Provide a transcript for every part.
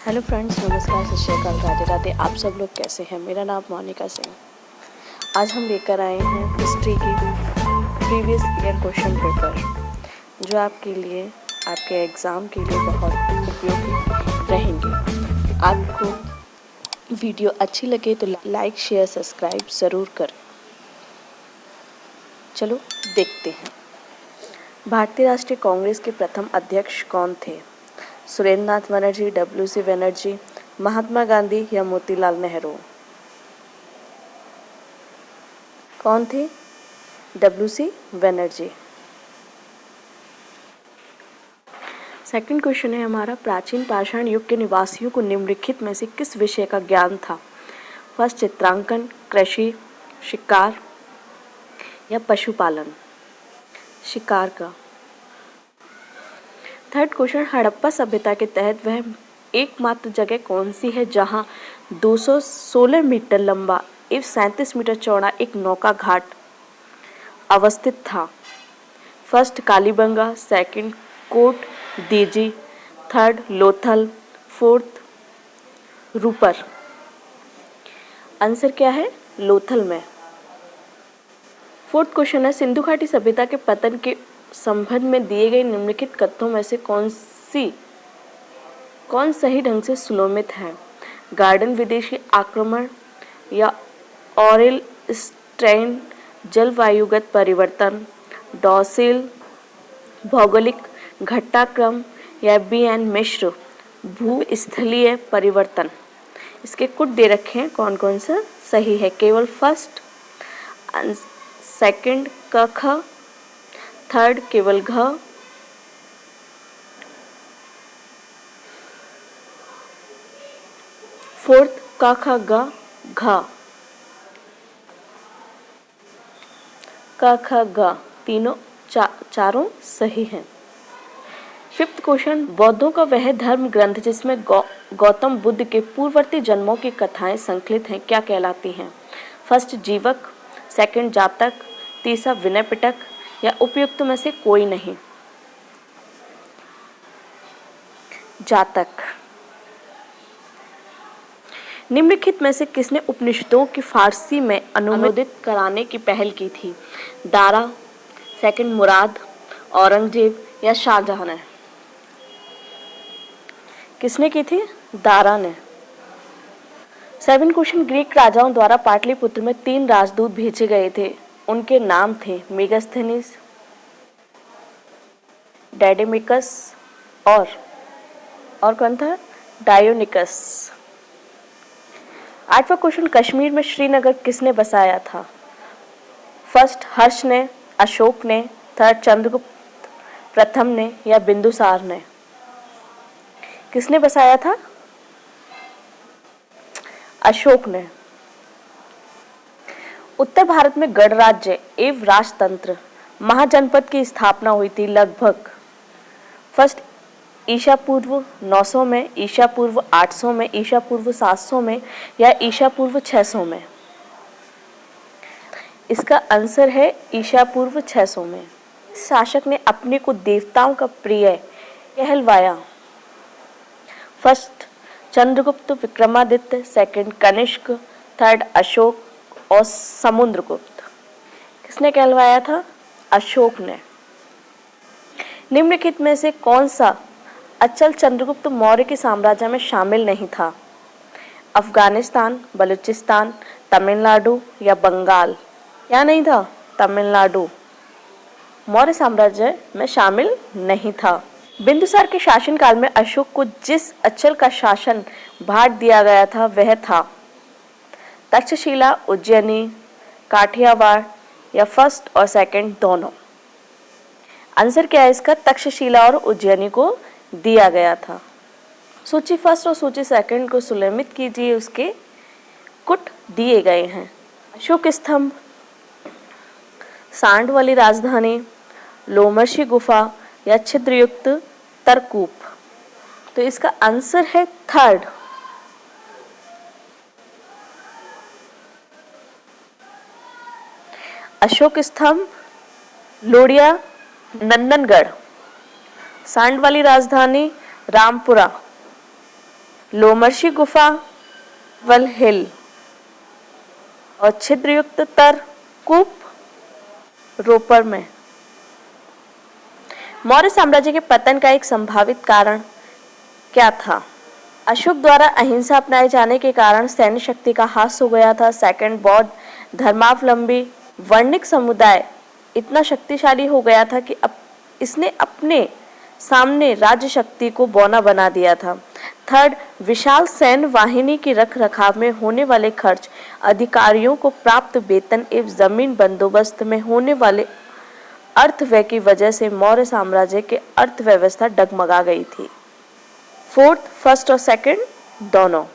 Hello friends, नमस्कार, सत श्री अकाल, राधे राधे। आप सब लोग कैसे हैं? मेरा नाम मोनिका सिंह। आज हम लेकर आए हैं हिस्ट्री की प्रीवियस ईयर क्वेश्चन पेपर, जो आपके लिए, आपके एग्ज़ाम के लिए बहुत उपयोगी रहेंगे। आपको वीडियो अच्छी लगे तो लाइक, शेयर, सब्सक्राइब ज़रूर करें। चलो देखते हैं। भारतीय राष्ट्रीय कांग्रेस के प्रथम अध्यक्ष कौन थे? सुरेंद्र नाथ बनर्जी, WC बनर्जी, महात्मा गांधी या मोतीलाल नेहरू? कौन थे? WC बनर्जी। सेकंड क्वेश्चन है हमारा, प्राचीन पाषाण युग के निवासियों को निम्नलिखित में से किस विषय का ज्ञान था? फर्स्ट, चित्रांकन, कृषि, शिकार या पशुपालन? शिकार का। थर्ड क्वेश्चन, हड़प्पा सभ्यता के तहत वह एकमात्र जगह कौन सी है जहां 216 मीटर लंबा एवं 37 मीटर चौड़ा एक नौका घाट अवस्थित था? First, Kalibangan, second, Kot Diji, third, Lothal, fourth, Ropar? Answer क्या है? लोथल में। फोर्थ क्वेश्चन है, सिंधु घाटी सभ्यता के पतन के संबंध में दिए गए निम्नलिखित कथनों में से कौन सही ढंग से सुलोमित है? गार्डन विदेशी आक्रमण या ऑरेल स्ट्रेन जलवायुगत परिवर्तन, डॉसिल भौगोलिक घटनाक्रम या BN मिश्र भूस्थलीय परिवर्तन? इसके कुछ दे रखे हैं, कौन कौन सा सही है? केवल फर्स्ट, सेकंड क ख, थर्ड केवल घ, फोर्थ क ख ग घ, क ख ग, तीनों चारों सही हैं। फिफ्थ क्वेश्चन, बौद्धों का वह धर्म ग्रंथ जिसमें गौतम बुद्ध के पूर्ववर्ती जन्मों की कथाएं संकलित हैं क्या कहलाती हैं? फर्स्ट, जीवक, सेकंड, जातक, तीसरा, विनय पिटक या उपयुक्त में से कोई नहीं? जातक। निम्नलिखित में से किसने उपनिषदों की फारसी में अनुवादित कराने की पहल की थी? दारा, सेकंड, मुराद, औरंगजेब या शाहजहां ने? किसने की थी? दारा ने। 7 क्वेश्चन, ग्रीक राजाओं द्वारा पाटलिपुत्र में 3 राजदूत भेजे गए थे, उनके नाम थे मेगास्थनीज, डायडेमिकस और कौन था? डायोनिकस। 8वां क्वेश्चन, कश्मीर में श्रीनगर किसने बसाया था? फर्स्ट, हर्ष ने, अशोक ने, थर्ड, चंद्रगुप्त प्रथम ने या बिंदुसार ने? किसने बसाया था? अशोक ने। उत्तर भारत में गणराज्य एवं राजतंत्र महाजनपद की स्थापना हुई थी लगभग फर्स्ट, ईसा पूर्व 900 में, ईसा पूर्व 800 में, ईसा पूर्व 700 में या ईसा पूर्व 600 में? इसका आंसर है ईसा पूर्व 600 में। शासक ने अपने को देवताओं का प्रिय कहलवाया? First, Chandragupta, Vikramaditya, second, Kanishka, third, Ashoka और समुद्रगुप्त? किसने कहलवाया था? अशोक ने। निम्नलिखित में से कौन सा अचल चंद्रगुप्त मौर्य के साम्राज्य में शामिल नहीं था? अफगानिस्तान, बलूचिस्तान, तमिलनाडु या बंगाल? क्या नहीं था? तमिलनाडु मौर्य साम्राज्य में शामिल नहीं था। बिंदुसार के शासनकाल में अशोक को जिस अचल का शासन भार दिया गया था वह था तक्षशिला, उज्जैनी, काठियावाड़ या फर्स्ट और सेकंड दोनों? आंसर क्या है इसका? तक्षशिला और उज्जैनी को दिया गया था। सूची फर्स्ट और सूची सेकंड को सुलेमित कीजिए, उसके कुट दिए गए हैं। अशोक स्तंभ, सांड वाली राजधानी, लोमशी गुफा या छिद्रयुक्त तरकूप? तो इसका आंसर है थर्ड, अशोक स्तंभ, लोडिया, नंदनगढ़, सांड वाली राजधानी रामपुरा लोमर्शी गुफा, वल हिल और छिद्रयुक्त तर कूप रोपर में। मौर्य साम्राज्य के पतन का एक संभावित कारण क्या था? अशोक द्वारा अहिंसा अपनाए जाने के कारण सैन्य शक्ति का ह्रास हो गया था। सेकंड, बौद्ध धर्मावलंबी वर्णिक समुदाय इतना शक्तिशाली हो गया था कि इसने अपने सामने राज्य शक्ति को बौना बना दिया था। थर्ड, विशाल सैन्य वाहिनी की रख रखाव में होने वाले खर्च, अधिकारियों को प्राप्त वेतन एवं जमीन बंदोबस्त में होने वाले अर्थ व्यय की वजह से मौर्य साम्राज्य की अर्थव्यवस्था डगमगा गई थी। फोर्थ, फर्स्ट और सेकंड दोनों।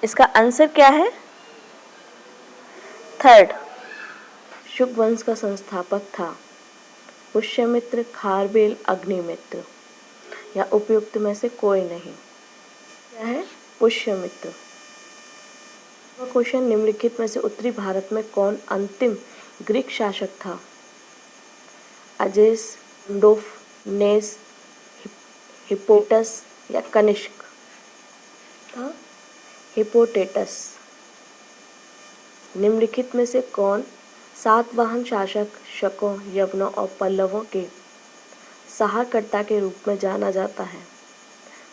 इसका आंसर क्या है? थर्ड। शुक वंश का संस्थापक था पुष्यमित्र, खारबेल, अग्निमित्र या उपयुक्त में से कोई नहीं। क्या है? पुष्यमित्र। क्वेश्चन, निम्नलिखित में से उत्तरी भारत में कौन अंतिम ग्रीक शासक था? अजेस, अंडोफ, नेस, हिप्पोटस या कनिष्क? था हिप्पोटेटस। निम्नलिखित में से कौन सातवाहन शासक शकों, यवनों और पल्लवों के सहारकर्ता के रूप में जाना जाता है?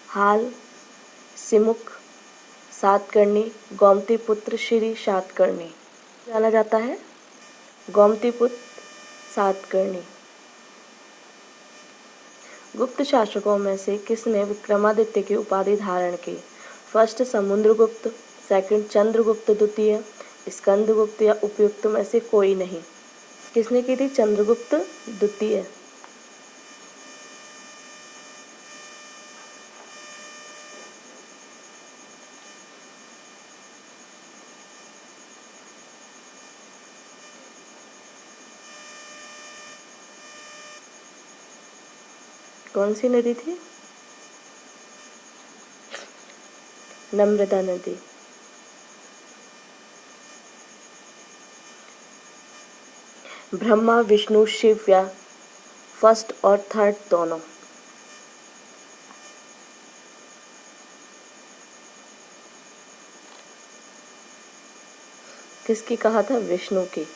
हाल, सिमुक, सातकर्णी, गोमतीपुत्र श्री सातकर्णी। जाना जाता है गोमतीपुत्र सातकर्णी। गुप्त शासकों में से किसने विक्रमादित्य की उपाधि धारण की? फर्स्ट, समुद्रगुप्त, सेकंड, चंद्रगुप्त द्वितीय, स्कंदगुप्त या उपयुक्त में से कोई नहीं। किसने की थी? चंद्रगुप्त द्वितीय। कौन सी नदी थी? नर्मदा नदी। ब्रह्मा, विष्णु, शिव या फर्स्ट और थर्ड दोनों? किसकी कहा था? विष्णु की।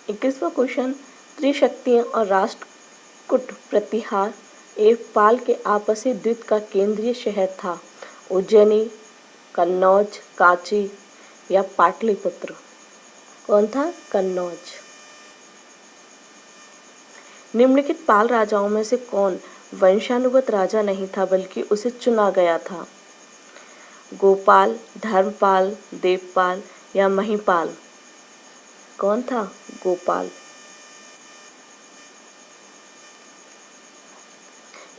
इक्कीसवां क्वेश्चन, त्रिशक्तियां और राष्ट्रकूट प्रतिहार एवं पाल के आपसी द्वंद्व का केंद्रीय शहर था? उज्जैनी, कन्नौज, कांची या पाटलिपुत्र? कौन था? कन्नौज। निम्नलिखित पाल राजाओं में से कौन वंशानुगत राजा नहीं था बल्कि उसे चुना गया था? गोपाल, धर्मपाल, देवपाल या महिपाल? कौन था? गोपाल।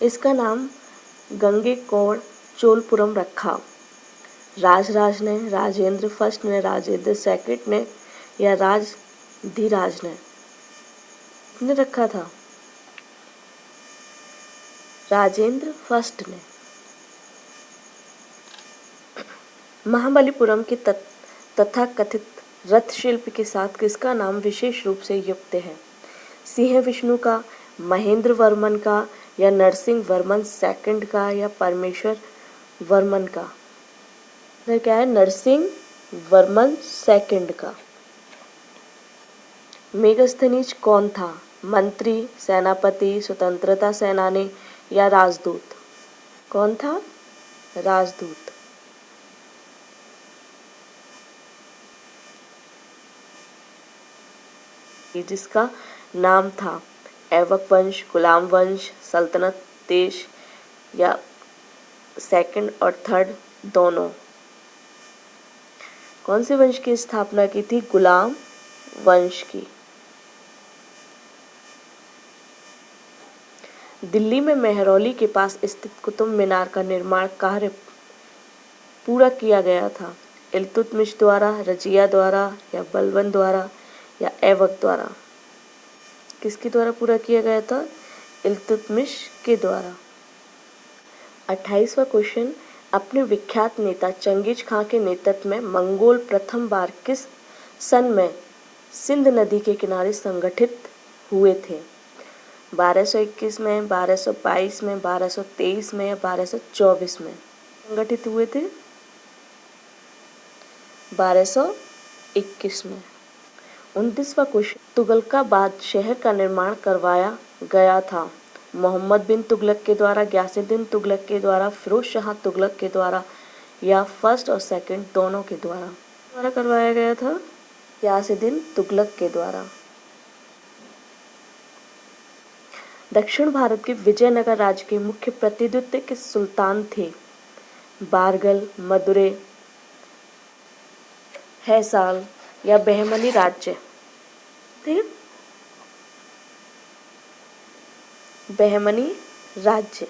इसका नाम गंगैकोंड चोलपुरम रखा। राजराज ने, राजेंद्र फर्स्ट ने, राजेंद्र सेकंड ने या राजधीराज ने? किसने रखा था? राजेंद्र फर्स्ट ने। महाबलीपुरम की तथाकथित रथ शिल्प के साथ किसका नाम विशेष रूप से युक्त है? सिंह विष्णु का, महेंद्र वर्मन का या नरसिंह वर्मन सेकंड का या परमेश्वर वर्मन का? क्या है? नरसिंह वर्मन सेकंड का। मेगस्थनीज कौन था? मंत्री, सेनापति, स्वतंत्रता सेनानी या राजदूत? कौन था? राजदूत। जिसका नाम था ऐबक वंश, गुलाम वंश, सल्तनत देश या सेकंड और थर्ड दोनों? कौन से वंश की स्थापना की थी? गुलाम वंश की। दिल्ली में मेहरौली के पास स्थित कुतुब मीनार का निर्माण कार्य पूरा किया गया था? इल्तुतमिश द्वारा, रजिया द्वारा या बलबन द्वारा या ऐबक द्वारा? किसके द्वारा पूरा किया गया था? इल्तुतमिश के द्वारा। 28वां क्वेश्चन, अपने विख्यात नेता चंगेज खां के नेतृत्व में मंगोल प्रथम बार किस सन में सिंध नदी के किनारे संगठित हुए थे? 1221 में, 1222 में, 1223 में या 1224 में संगठित हुए थे? 1221 में। 29वां क्वेश्चन, तुगलकाबाद शहर का निर्माण करवाया गया था? मोहम्मद बिन तुगलक के द्वारा, गयासुद्दीन तुगलक के द्वारा, फिरोज शाह तुगलक के द्वारा या फर्स्ट और सेकंड दोनों के द्वारा करवाया गया था? गयासुद्दीन तुगलक के द्वारा। दक्षिण भारत के विजयनगर राज्य के मुख्य प्रतिनिधि के सुल्तान थे? बारगल, मदुरै, हैसाल या बहमनी राज्य थे? बहमनी राज्य।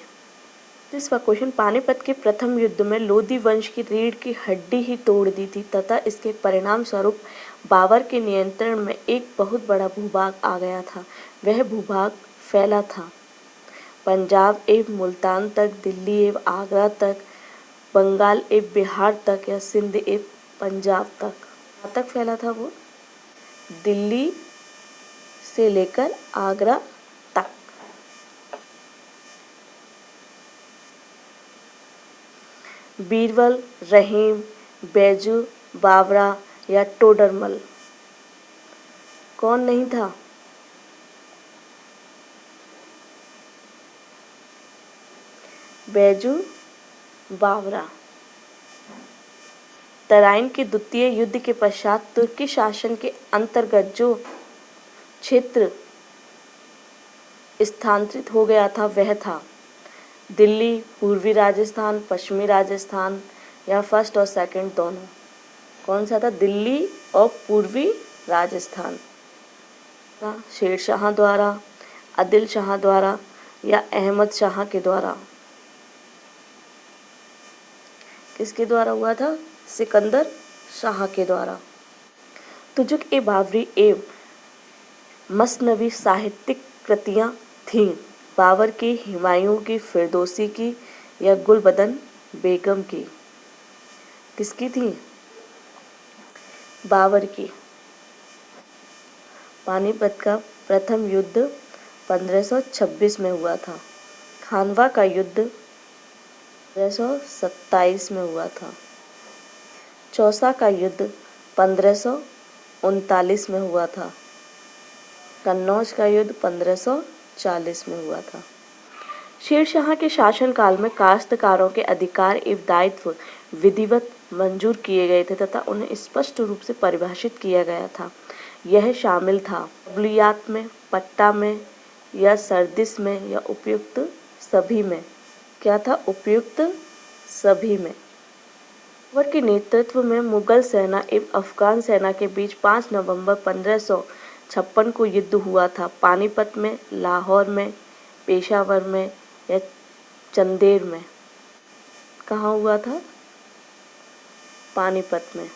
30वां क्वेश्चन, पानीपत के प्रथम युद्ध में लोधी वंश की रीढ़ की हड्डी ही तोड़ दी थी तथा इसके परिणाम स्वरूप बाबर के नियंत्रण में एक बहुत बड़ा भूभाग आ गया था। वह भूभाग फैला था पंजाब एवं मुल्तान तक, दिल्ली एवं आगरा तक, बंगाल एवं बिहार तक या सिंध एवं पंजाब तक। कहाँ तक फैला था वो? दिल्ली से लेकर आगरा तक। बीरबल, रहीम, बैजू, बावरा या टोडरमल, कौन नहीं था? बैजू बावरा। तराइन के द्वितीय युद्ध के पश्चात तुर्की शासन के अंतर्गत जो क्षेत्र स्थानांतरित हो गया था वह था दिल्ली, पूर्वी राजस्थान, पश्चिमी राजस्थान या फर्स्ट और सेकंड दोनों। कौन सा था? दिल्ली और पूर्वी राजस्थान। शेर शाह द्वारा, आदिल शाह द्वारा या अहमद शाह के द्वारा? किसके द्वारा हुआ था? सिकंदर शाह के द्वारा। तुजुक ए बाबरी एवं मसनवी साहित्यिक कृतियाँ थीं? बाबर की, हुमायूं की, फिरदौसी की या गुलबदन बेगम की? किसकी थी? बाबर की। पानीपत का प्रथम युद्ध 1526 में हुआ था। खानवा का युद्ध 1527 में हुआ था। चौसा का युद्ध 1539 में हुआ था। कन्नौज का युद्ध 1540 में हुआ था। शेर शाह के शासनकाल में काश्तकारों के अधिकार एवं दायित्व विधिवत मंजूर किए गए थे तथा उन्हें स्पष्ट रूप से परिभाषित किया गया था। यह शामिल था कबूलियात में, पट्टा में या सरदिस में या उपयुक्त सभी में। क्या था? उपयुक्त सभी में। बाबर के नेतृत्व में मुगल सेना एवं अफगान सेना के बीच 5 नवंबर 1556 को युद्ध हुआ था। पानीपत में, लाहौर में, पेशावर में या चंदेर में? कहाँ हुआ था? पानीपत में।